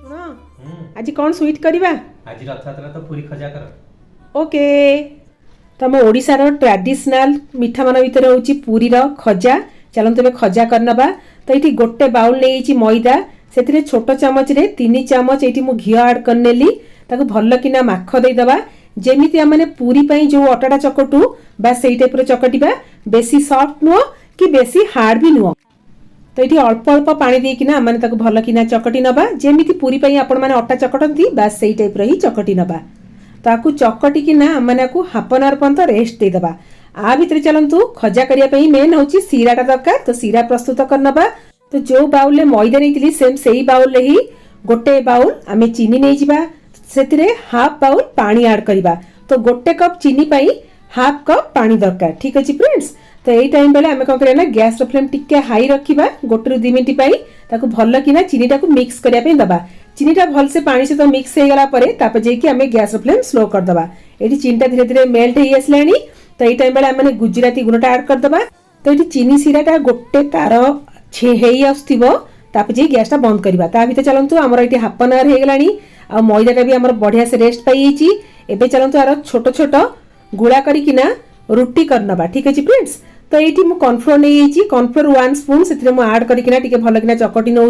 आज कौन स्वीट करवा आज रथयात्रा तो पूरी खजा कर ओके तुम ओडिशार ट्रेडिशनल मिठा मान भर हूँ पूरी खजा चलते ए खजा करनबा तो ये गोटे बाउल नहीं मैदा से छोट चामच रे 3 चामच ये घी आड करनेली भल किना माख देदेबा जेमिति आमने पूरी पई जो अटाटा चकटू बस से टाइप चकटिबा बेसी सॉफ्ट नुह कि बेसी हार्ड भी नुह तो ये अल्प अल्प पानी देकिना मैंने भल किना चकटी नबा जेमिति पूरी पई आपण माने अटा चकटती बस से टाइप ही चकटी नबा ताकू चकटिकिना मैंने हाफ एन आवर पर्यंत रेस्ट देदेबा आ भितर चलतु खजा करने मेन हूँ सीराटा दरकार तो सीरा प्रस्तुत करनबा तो जो बाउल मैदा नहीं सेम से बाउल ही गोटे बाउल आम चीनी नहीं जावा से हाफ बाउल पानी आड करवा तो गोटे कप चीनी पाई हाफ कप पानी दरकार ठीक अच्छे फ्रेंड्स तो यही टाइम बेले आम कौन करना गैस फ्लेम टिके हाई रखा गोटे रू 2 मिनट ताकू भल कि चीनी टाक मिक्स करने दबा चीनीटा भल से पानी सहित मिक्स हो गला जाकि आम गैस फ्लेम स्लो करदे ये चीनीटा धीरे धीरे मेल्ट हो आसला तो यही टाइम बेले आम गुजराती गुणटा आड करदे तो ये चीनी सीराटा गोटे तार आसुव गैस टा बंद करवा ता भीतर चलतु आमर ये हाफ एन आवर हो गला मैदाटा भी आम बढ़िया से रेस्ट पाई एबे चलतु यार छोट छोट गुड़ा करना रुटी करनबा ठीक अच्छे फ्रेंड्स तो ये कॉर्नफ्लोर नहीं कॉर्नफ्लोर 1 स्पून से आड करके भल कि चकटी नौ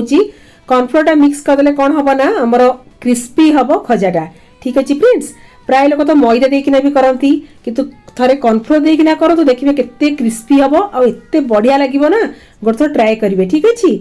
कॉर्नफ्लोर मिक्स करदे कौन हम ना आमर क्रिस्पी हम खजाटा ठीक अच्छे फ्रेंड्स प्राय लोग तो मैदा देकिना भी करती किंतु थरे कॉर्नफ्लोर देकिना करतु देखिए केते क्रिस्पी हम आते बढ़िया लगे ना गोटे थर ट्राए करेंगे ठीक अच्छे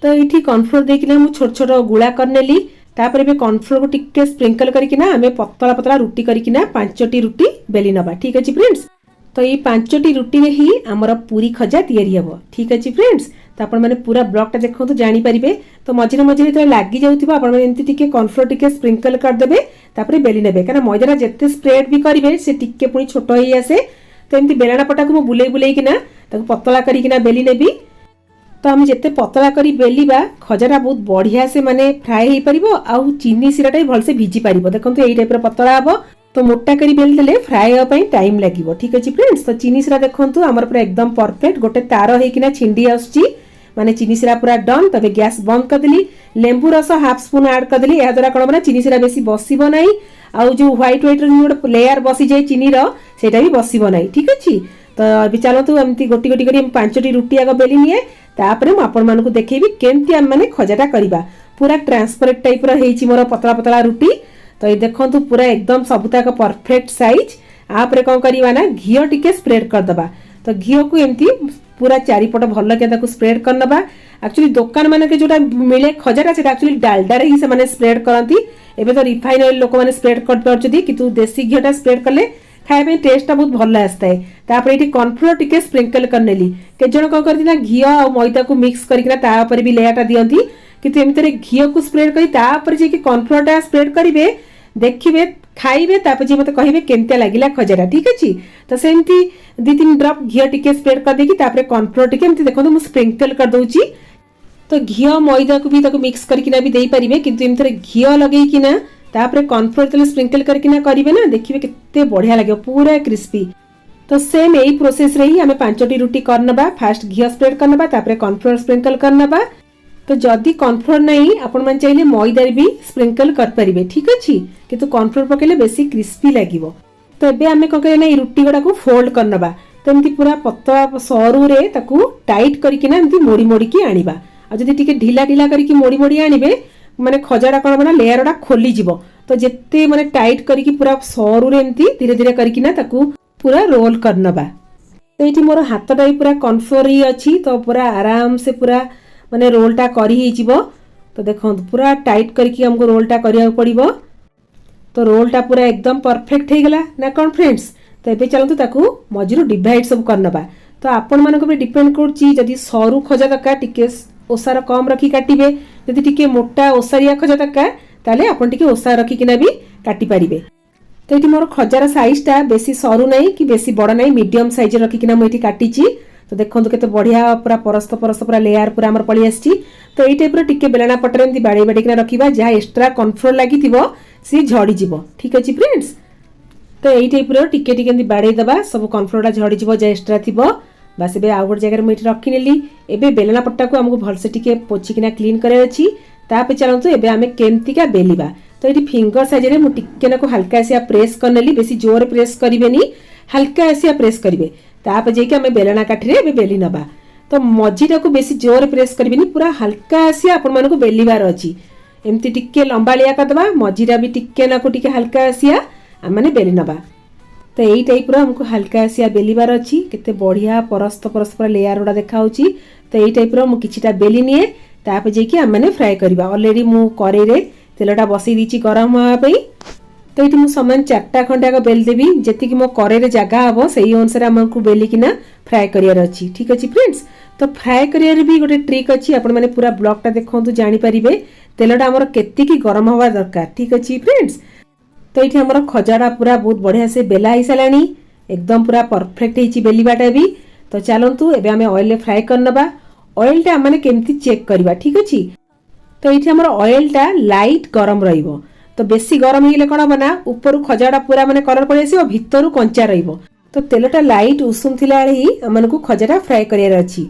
तो ये कॉर्नफ्लोर देकिना मुझे छोट छोट गुड़ा करनेली तापर कॉर्नफ्लोर को टिके स्प्रिंकल करकिना आमे पतला पतला रुटी करकिना 5टी रुटी बेली नबा ठीक अच्छे फ्रेंड्स तो ये 5टी रुटी में ही आमर पूरी खजा तैयारी हम ठीक अच्छे फ्रेंड्स तो आपण मैंने पूरा ब्लॉगटा देखो तो जानीपारे तो मझे मझे जो लगी जाए कॉर्नफ्लोर टिके स्प्रिंकल करदे तापर बेली ने क्या मैदाटा जिते स्प्रेड भी करेंगे से टिके पुणी छोट हो आसे तो एमती बेलना पटा को बुले बुलेकिना पतला करकिना बेली नेबी तो आम जिते पतला करी बेलिबा खजाटा बहुत बढ़िया से माने फ्राए हो पारिबो आउ चीनी सीराटा भी भल से भिजी पारिबो देखंतु एई टाइप रो पतला हबो तो मोटा करी बेल देले फ्राए होबा पई टाइम लागिवो ठीक अछि फ्रेंड्स तो चीनी सीरा देखंतु हमर पूरा एकदम परफेक्ट गोटे तार हेकिना छिंडी आउची माने चीनी सीरा पूरा डन तबे गैस बंद कर देली लेंबू रस हाफ स्पून ऐड कर देली या द्वारा कोन बना चीनी सीरा बेसी बसिबो नै आउ जो व्हाइट व्हाइट रो लेयर बसी जाय चीनी रो सेटा भी बसिबो नै ठीक अछि तो अभी चलतु एमती गोटी गोटी करी 5टी रुटी आग बेली निए तापरे मु आपण मानकु देखेबी केमती हम माने खजाटा करबा पूरा ट्रांसपेरेंट टाइप रो हेची मोर पतला पतला रुटी तो ये देखंतु पूरा एकदम सबुताक परफेक्ट साइज आपरे कौन करवा ना घी टिके स्प्रेड करदबा तो घी को एमती पूरा चारिपट भल के स्प्रेड करनबा एक्चुअली दुकान मान के जोटा मिले खजाटा से एक्चुअली डालडा रे ही से माने स्प्रेड करंती एबे तो रिफाइन ऑयल लोक माने स्प्रेड कर परछथि किंतु देसी घीटा स्प्रेड करले खाए टेस्ट बहुत भल आसता है तापर ये कॉर्नफ्लोर टिके स्प्रिंकल करनेली के जन कौन करती घी और मैदा को मिक्स करके भी लेयरटा दियंती किंतु एमती घी को स्प्रेड करी कॉर्नफ्लोरटा स्प्रेड करेंगे देखिए खाइबे तापर जी मते कहिबे केमते लागिला खजाटा ठीक अछि तो सेमती 2-3 ड्रॉप घी टिके स्प्रेड कर देकी तापर कॉर्नफ्लोर टिके एमती देखो मु स्प्रिंकल कर दउची तो घी मैदा को भी ताको मिक्स करकिना भी देई परिबे किंतु एमथरे घी लगेकिना तापर कॉर्नफ्लोर तले स्प्रिंकल करकिना करिवे ना देखिबे केते बढ़िया लागे पूरा क्रिस्पी तो सेम यही प्रोसेस रे ही हमें 5टी रुटी करनबा फास्ट घी स्प्रेड करनबा तापर कॉर्नफ्लोर स्प्रिंकल करनबा तो जदि कॉर्नफ्लोर नहीं आपण मन चाहिए मैदा भी स्प्रिंकल कर परिबे ठीक अछि किंतु कॉर्नफ्लोर पकेले बेसी क्रिस्पी लागिवो तो एबे हमें कौन करना ये रुटी गुड़ा को फोल्ड करनबा तो एमती पूरा पतला सरू रे ताकू टाइट करकिना एमती मोड़ी मोड़ी की आनिबा आ जदि टिके ढिला ढिला करके मोड़ी मोड़ी आनिबे माने खजाटा कोन बना लेयरटा खोली जिवो तो जेते माने टाइट करके पूरा सरू रे एमती धीरे धीरे करकिना ताकू पूरा रोल करनबा तो ये मोर हाथटा भी पूरा कॉर्नफ्लोर ही अच्छी तो पूरा आराम से पूरा माने रोलटा करी ही जिवो तो देखो पूरा टाइट करके हमको रोलटा करिया पड़िबो तो रोलटा पूरा एकदम परफेक्ट हो गला ना कौन फ्रेंड्स तो ये चलतु ताकू मझिरु डिवाइड सब करनबा तो आपण मानक पे डिपेंड करछि जदि सरू खजा दरकार टिके ओसार कम रखी काटिबे जदि टिके मोटा ओसारिया खजा दरकार ताले आपण टिके ओसार रखी किना भी काटि परिबे तो ये मोर खजार साइजटा बेसी सरू नहीं कि बेसी बड़ नहीं मीडियम साइज रखी किना मु एठी काटिछि तो देखो केते बढ़िया पूरा परस्त परस्त पूरा लेयर पूरा हमर पड़ी आछि तो ये टाइप रो टिके बेलना पटरे एमती बाड़ी बाड़ी किना रखिबा जहाँ एक्स्ट्रा कॉर्नफ्लोर लागिथिबो सी झड़ी जिवो ठीक अछि फ्रेंड्स तो यही टाइप रो टिके टिके एमती बाड़ी दबा सब कॉर्नफ्लोरटा झड़ी जिवो जे एक्स्ट्रा थिबो बस एबे आउट जगह में रखी नेली एबे बेलना पट्टा को हमको भल से टिके पोछी किना क्लीन करे अछि तापर चलतु एबे आमे केमतिका बेलिबा। तो ये फिंगर साइज रे मु टिके नाको हल्का आसिया प्रेस करनेली, बेसी जोर प्रेस करिवेनी, हल्का आसिया प्रेस करिवे। तापर जेकी आमे बेलना काठिरे एबे बेली नबा। तो मझीटा को बेसी जोर प्रेस करिवेनी, पूरा हल्का आसिया आपण मानको बेलिबार अछि। एमती टिके लंबालिया करदबा, मझीरा भी टिके नाको टिके हल्का आसिया आमे बेली नबा। तो यही टाइप रो हमको हल्का आसिया बेलिबार अछि। केते बढ़िया परस्त परस्त पर लेयर उडा देखा होची। तो यही टाइप रो मु किछिटा बेली निए, तापर जेकी आमे फ्राई करबा। ऑलरेडी मु कड़ाई रे तेलटा बसई दीची गरम होआ पई। तो ये समान 4टा खंडे आग बेल देवी, जेति कि मो कड़ाई रे जगह हबो सेही अनुसार हमको बेलिकिना फ्राई करियार अछि। ठीक अछि फ्रेंड्स। तो फ्राई करियार भी गोटे ट्रिक अछि, आपण माने पूरा ब्लॉगटा देखंतु जानि परिबे तेलटा हमर केति की गरम होवा दरकार। ठीक अछि फ्रेंड्स। तो ये हमर खजाड़ा पूरा बहुत बढ़िया से बेला ही सालानी, एकदम पूरा परफेक्ट हिची बेलिबाटा भी। तो चलंतु एबे हमें ऑयल फ्राई करनबा। ऑयलटा माने केमती चेक करबा। ठीक अछि। तो ये हमर ऑयलटा लाइट गरम रहिबो। तो बेसी गरम हेले कोन बना ऊपर खजाड़ा पूरा माने कलर पड़े आसी, भितरु कंचा रहिबो। तो तेलटा लाइट उषुम थिला रे ही हमनको खजाड़ा फ्राई करियार अछि।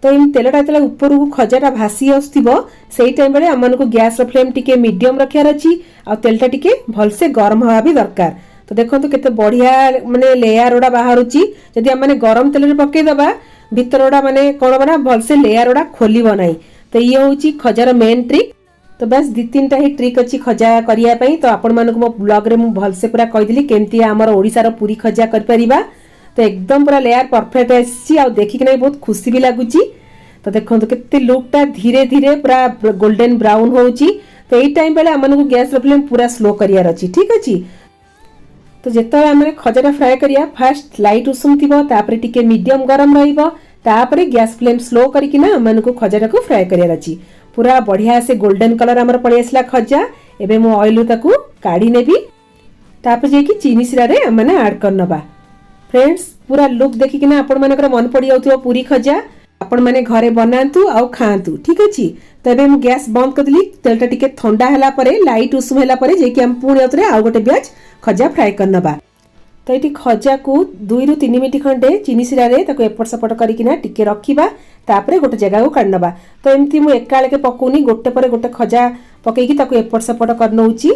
तो इन तेलटा तले ऊपर को खजाड़ा भासी आस्थिबो, सेही टाइम बेले हमनको गैस रो फ्लेम टिके मीडियम रखियार अछि, आ तेलटा टिके भल से गरम होवा भी दरकार। तो देखंतु केते बढ़िया माने लेयर ओडा बाहरुची। जदि हम माने गरम तेल रे पके दबा, भीतर ओडा माने कोन बना भल से लेयर ओडा खोलिबो नाही। तो ये होची खजार मेन ट्रिक। तो बस 2-3टा ही ट्रिक अच्छी खजा करिया पई। तो आपण मानको मो ब्लॉग रे मु भल से पूरा कहि दिली केमती हमर ओडिसा रो पूरी खजा कर परिबा। तो एकदम पूरा लेयर परफेक्ट आसी, आ देखि कि नै बहुत खुशी भी लागुची। तो देखंतु केते लुकटा धीरे धीरे पूरा गोल्डन ब्राउन होउची। तो एई टाइम बेले हमनको गैस रो फ्लेम पूरा स्लो करियार अछि। ठीक अछि। तो जेतले हमरे खजाटा फ्राई करिया, फर्स्ट लाइट उषुम थिबो, तापर टिके मीडियम गरम रहिबो, तापर गैस फ्लेम स्लो करिकिना हमनको खजाटा को फ्राई करियार अछि। पूरा बढ़िया से गोल्डन कलर हमर पड़ी आसला खजा। एबे मो ऑयल ताकू काढी नेबी, तापर जे कि चीनी सिरा रे हमने ऐड करनबा। फ्रेंड्स पूरा लुक देखि किना आपण मानकर मन पड़ी जाउथो पूरी खजा। आपण माने घरे बनांतु आउ खांतु। ठीक अछि। तबे मु गैस बंद कर दिली। तेलटा टिके ठंडा हला परे, लाइट उषुम हला परे जे कि हम पुणी आउतरे आउ गोटे ब्याच खजा फ्राई करनबा। तो ये खजा को 2 ରୁ 3 मिनिट खंडे चीनी सिरा रे ताको एपट सपट करिकिना टिके रखिबा, तापरे गोटे जगह को काढनबा। तो एमती मु एकाले के पकोनी, गोटे परे गोटे खजा पकेकी ताको एपट सपट करनौची।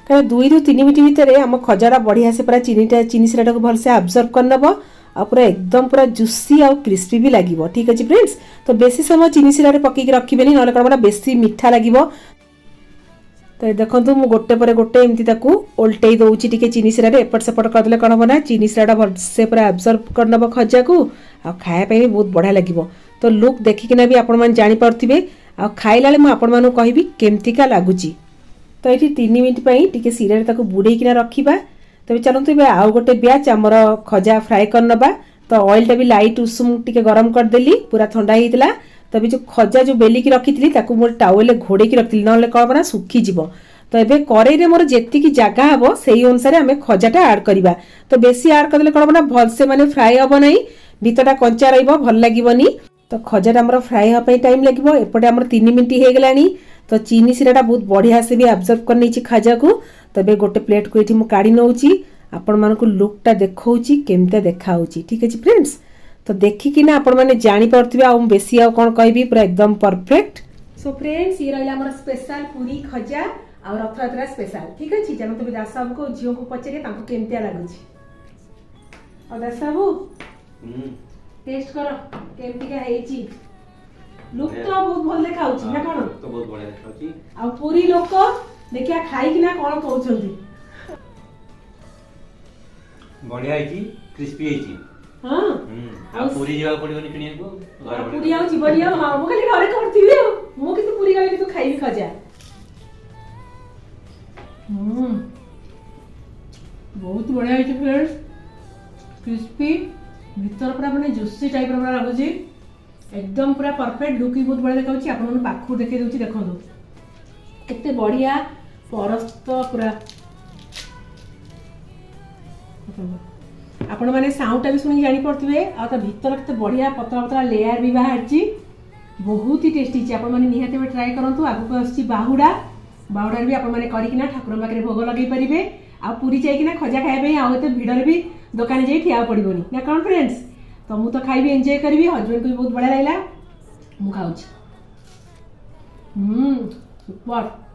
कारण 2 ରୁ 3 मिनिट भितरे हम खजारा बढ़िया से पूरा चीनी सिराटा को भल से अब्जॉर्ब करनबो, आ पूरा एकदम पूरा जुसी आ क्रिस्पी भी लागिवो। ठीक अछि फ्रेंड्स। तो बेसी समय चीनी सिरा रे पकेकी रखिबेनी, नले कोन बेसी मिठा लागिवो। तो देखंतु मु गोटे परे गोटे एमती ताकू उल्टेई दउची टिके चीनी सिरा रे एपट सेपट करदले कोन बना चीनी सिराटा भल से पूरा अब्जॉर्ब करनबो खजा को, आ खाया पे भी बहुत बढ़िया लागिवो। तो लुक देखिकिना भी आपण मान जानि परथिबे, आ खाइला ले मु आपण मानु कहिबी केमतिका लागुची। तो ये 3 मिनिट पई टिके सिरा रे ताकू बुडेई किना रखिबा। तबे चलंतु बे आउ गोटे ब्याच हमर खजा फ्राई करनबा। तो ऑयल टा भी लाइट उषुम टिके गरम कर देली, पूरा ठंडा हितला। तबे जो खजा जो बेली की रखितली ताकू मोर टावल घोड़े की रखितली, नले कोन बना सुखी जिवो। तो एबे कड़ाई रे मोर जेति की जगह हबो सेही अनुसार हमें खजाटा ऐड करबा। तो बेसी ऐड कर देले कोन बना भल से माने फ्राई हबो नाही, भीतरटा कंचा रहिबो, भल लागिवोनी। तो खजाटा हमर फ्राई ह पई टाइम लागिवो। एपटे हमर 3 मिनिट हे गेलानी। तो चीनी सिराटा बहुत बढ़िया से भी अब्जॉर्ब कर नैछि खजा को। तबे गोटे प्लेट को एठी मु काढी नउची, आपण मानको लुकटा देखौची केमते देखा होची। ठीक अछि फ्रेंड्स। तो देखि किना आपण माने जानि परथिबे, आ बेसी आ कोन कहबी, पूरा एकदम परफेक्ट। सो फ्रेंड्स ये रहला हमर स्पेशल पूरी खजा और रथयात्रा स्पेशल। ठीक अछि। जन तो दास साहब को जियो को पचरे ताको केमते लागुची। और दास साहब टेस्ट करो केमती का हेची। लुक तो बहुत भल देखा होची ना कोन? तो बहुत बढ़िया देखा होची। आ पूरी लोक देखिया खाई किना कोन कहउछंती? बढ़िया हेची, क्रिस्पी हेची। हां। आ पूरी जीवा पड़िबनी किनिया को। पूरी आउ जीवनी आ हां मो खाली घरे करथिबे। मो कितु पूरी गले कितु खाइबी खजा। बहुत बढ़िया है फ्रेंड्स। क्रिस्पी भीतर पूरा माने जूसी टाइप रो लागुची, एकदम पूरा परफेक्ट। लुक भी बहुत बढ़िया देखाउची। आपण मन पाखु देखे दउची, देखंतु केते बढ़िया परस्त पूरा। आपण माने साउंडटा भी सुनि जानि परथिबे, आ त भीतर केते बढ़िया पतला पतला लेयर भी बाहरची, बहुत ही टेस्टी छी। आपण माने निहाते में ट्राई करंतु। आगु को आछि बाहुडा, बाहुडा भी आपण माने करिकिना ठाकुर पाखरे भोग लगै परिबे। आ पूरी जाइकिना खजा खाइबे पे आ एते भिडर भी दुकान जाई ठिया पड़िबोनी ना कोन फ्रेंड्स। तो मु तो खाइबी, एंजॉय करबी, हस्बैंड को भी बहुत बढ़िया लागला, मु खाउची। ସୁପର